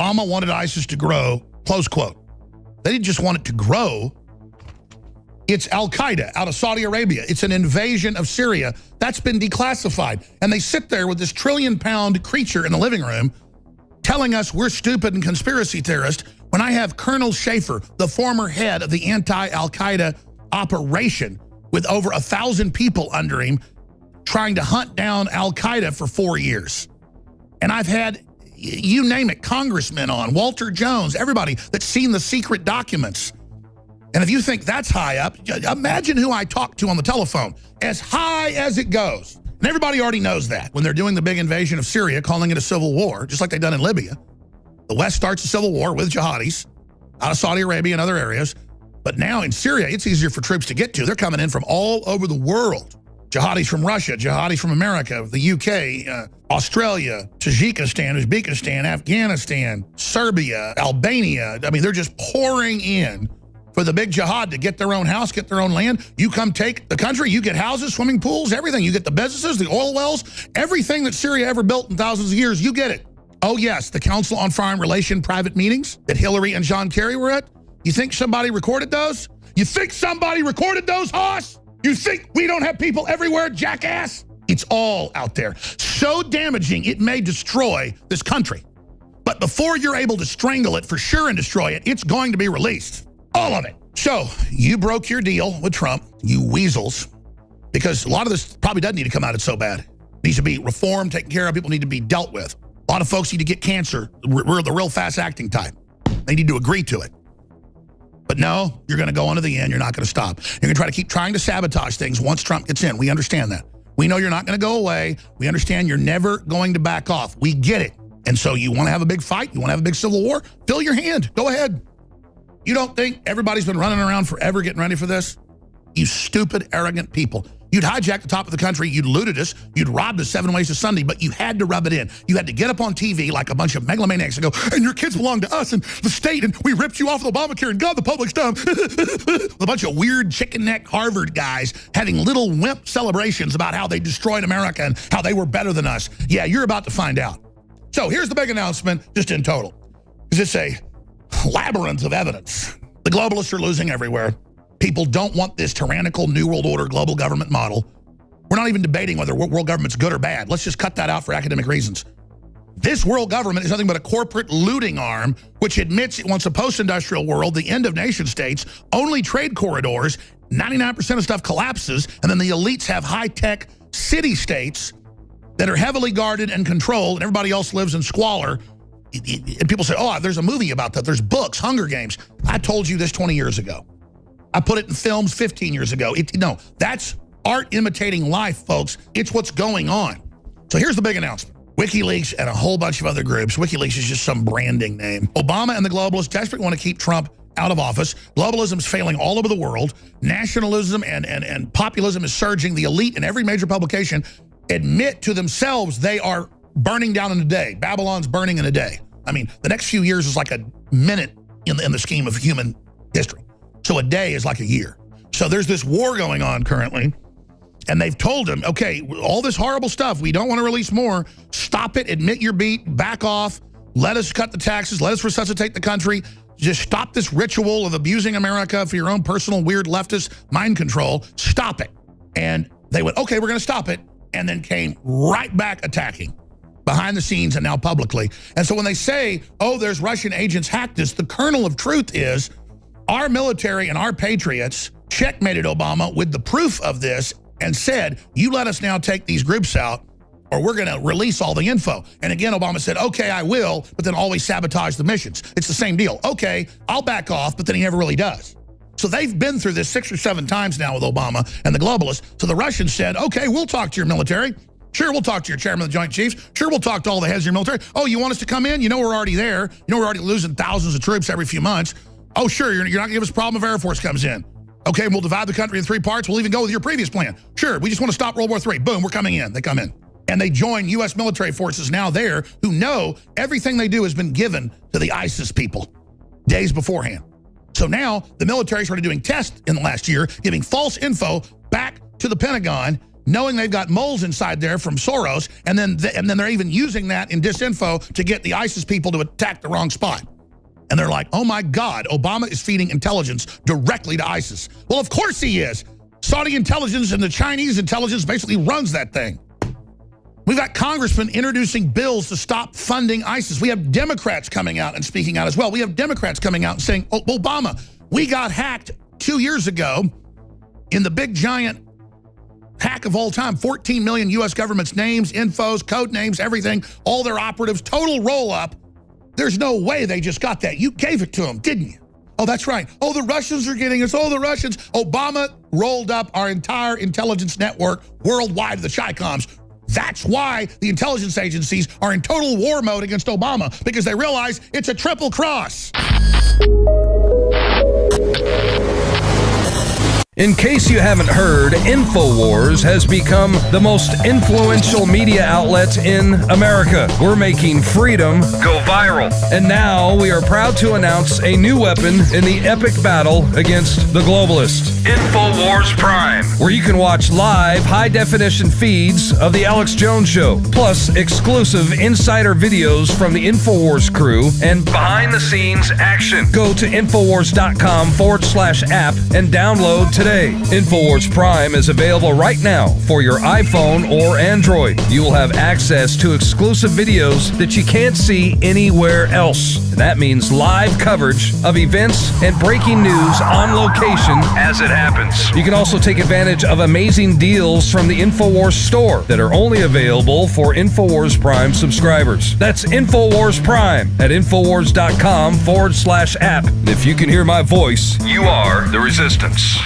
Obama wanted ISIS to grow, close quote. They didn't just want it to grow. It's Al-Qaeda out of Saudi Arabia. It's an invasion of Syria. That's been declassified. And they sit there with this trillion-pound creature in the living room telling us we're stupid and conspiracy theorists when I have Colonel Schaefer, the former head of the anti-Al-Qaeda operation with over 1,000 people under him trying to hunt down Al-Qaeda for 4 years. And I've had, you name it, congressmen on, Walter Jones, everybody that's seen the secret documents. And if you think that's high up, imagine who I talked to on the telephone, as high as it goes. And everybody already knows that when they're doing the big invasion of Syria, calling it a civil war, just like they've done in Libya. The West starts a civil war with jihadis out of Saudi Arabia and other areas. But now in Syria, it's easier for troops to get to. They're coming in from all over the world. Jihadis from Russia, jihadis from America, the UK, Australia, Tajikistan, Uzbekistan, Afghanistan, Serbia, Albania. I mean, they're just pouring in for the big jihad to get their own house, get their own land. You come take the country, you get houses, swimming pools, everything. You get the businesses, the oil wells, everything that Syria ever built in thousands of years, you get it. Oh yes, the Council on Foreign Relations private meetings that Hillary and John Kerry were at. You think somebody recorded those? You think somebody recorded those, Hoss? You think we don't have people everywhere, jackass? It's all out there. So damaging, it may destroy this country. But before you're able to strangle it for sure and destroy it, it's going to be released. All of it. So you broke your deal with Trump, you weasels, because a lot of this probably doesn't need to come out. It's so bad. It needs to be reformed, taken care of. People need to be dealt with. A lot of folks need to get cancer. We're the real fast acting type. They need to agree to it. But no, you're going to go on to the end. You're not going to stop. You're going to try to keep trying to sabotage things once Trump gets in. We understand that. We know you're not going to go away. We understand you're never going to back off. We get it. And so you want to have a big fight? You want to have a big civil war? Fill your hand. Go ahead. You don't think everybody's been running around forever getting ready for this? You stupid, arrogant people. You'd hijacked the top of the country. You'd looted us. You'd robbed us 7 ways to Sunday, but you had to rub it in. You had to get up on TV like a bunch of megalomaniacs and go, and your kids belong to us and the state, and we ripped you off with Obamacare, and God, the public's dumb. A bunch of weird chicken neck Harvard guys having little wimp celebrations about how they destroyed America and how they were better than us. Yeah, you're about to find out. So here's the big announcement, just in total. It's a labyrinth of evidence. The globalists are losing everywhere. People don't want this tyrannical New World Order global government model. We're not even debating whether world government's good or bad. Let's just cut that out for academic reasons. This world government is nothing but a corporate looting arm, which admits it wants a post-industrial world, the end of nation states, only trade corridors, 99% of stuff collapses, and then the elites have high-tech city-states that are heavily guarded and controlled, and everybody else lives in squalor. And people say, oh, there's a movie about that. There's books, Hunger Games. I told you this 20 years ago. I put it in films 15 years ago. No, that's art imitating life, folks. It's what's going on. So here's the big announcement. WikiLeaks and a whole bunch of other groups. WikiLeaks is just some branding name. Obama and the globalists desperately want to keep Trump out of office. Globalism's failing all over the world. Nationalism and populism is surging. The elite in every major publication admit to themselves they are burning down in a day. Babylon's burning in a day. I mean, the next few years is like a minute in the scheme of human history. So a day is like a year. So there's this war going on currently, and they've told him, okay, all this horrible stuff, we don't want to release more. Stop it, admit your beat, back off, let us cut the taxes, let us resuscitate the country. Just stop this ritual of abusing America for your own personal weird leftist mind control. Stop it. And they went, okay, we're going to stop it, and then came right back attacking behind the scenes and now publicly. And so when they say, oh, there's Russian agents hacked us, the kernel of truth is our military and our patriots checkmated Obama with the proof of this and said, you let us now take these groups out or we're going to release all the info. And again, Obama said, okay, I will, but then always sabotage the missions. It's the same deal. Okay, I'll back off, but then he never really does. So they've been through this 6 or 7 times now with Obama and the globalists. So the Russians said, okay, we'll talk to your military. Sure, we'll talk to your chairman of the Joint Chiefs. Sure, we'll talk to all the heads of your military. Oh, you want us to come in? You know we're already there. You know we're already losing thousands of troops every few months. Oh, sure, you're not going to give us a problem if Air Force comes in. Okay, we'll divide the country in 3 parts. We'll even go with your previous plan. Sure, we just want to stop World War III. Boom, we're coming in. They come in. And they join U.S. military forces now there who know everything they do has been given to the ISIS people days beforehand. So now the military started doing tests in the last year, giving false info back to the Pentagon, knowing they've got moles inside there from Soros, and then they're even using that in disinfo to get the ISIS people to attack the wrong spot. And they're like, oh my God, Obama is feeding intelligence directly to ISIS. Well, of course he is. Saudi intelligence and the Chinese intelligence basically runs that thing. We've got congressmen introducing bills to stop funding ISIS. We have Democrats coming out and speaking out as well. We have Democrats coming out and saying, oh, Obama, we got hacked 2 years ago in the big giant hack of all time. 14 million U.S. government's names, infos, code names, everything, all their operatives, total roll up. There's no way they just got that. You gave it to them, didn't you? Oh, that's right. Oh, the Russians are getting us. Oh, the Russians. Obama rolled up our entire intelligence network worldwide, the Chi-Coms. That's why the intelligence agencies are in total war mode against Obama, because they realize it's a triple cross. In case you haven't heard, InfoWars has become the most influential media outlet in America. We're making freedom go viral. And now we are proud to announce a new weapon in the epic battle against the globalists. InfoWars Prime, where you can watch live high-definition feeds of The Alex Jones Show, plus exclusive insider videos from the InfoWars crew and behind-the-scenes action. Go to Infowars.com/app and download today. InfoWars Prime is available right now for your iPhone or Android. You will have access to exclusive videos that you can't see anywhere else. And that means live coverage of events and breaking news on location as it happens. You can also take advantage of amazing deals from the InfoWars store that are only available for InfoWars Prime subscribers. That's InfoWars Prime at Infowars.com/app. And if you can hear my voice, you are the resistance.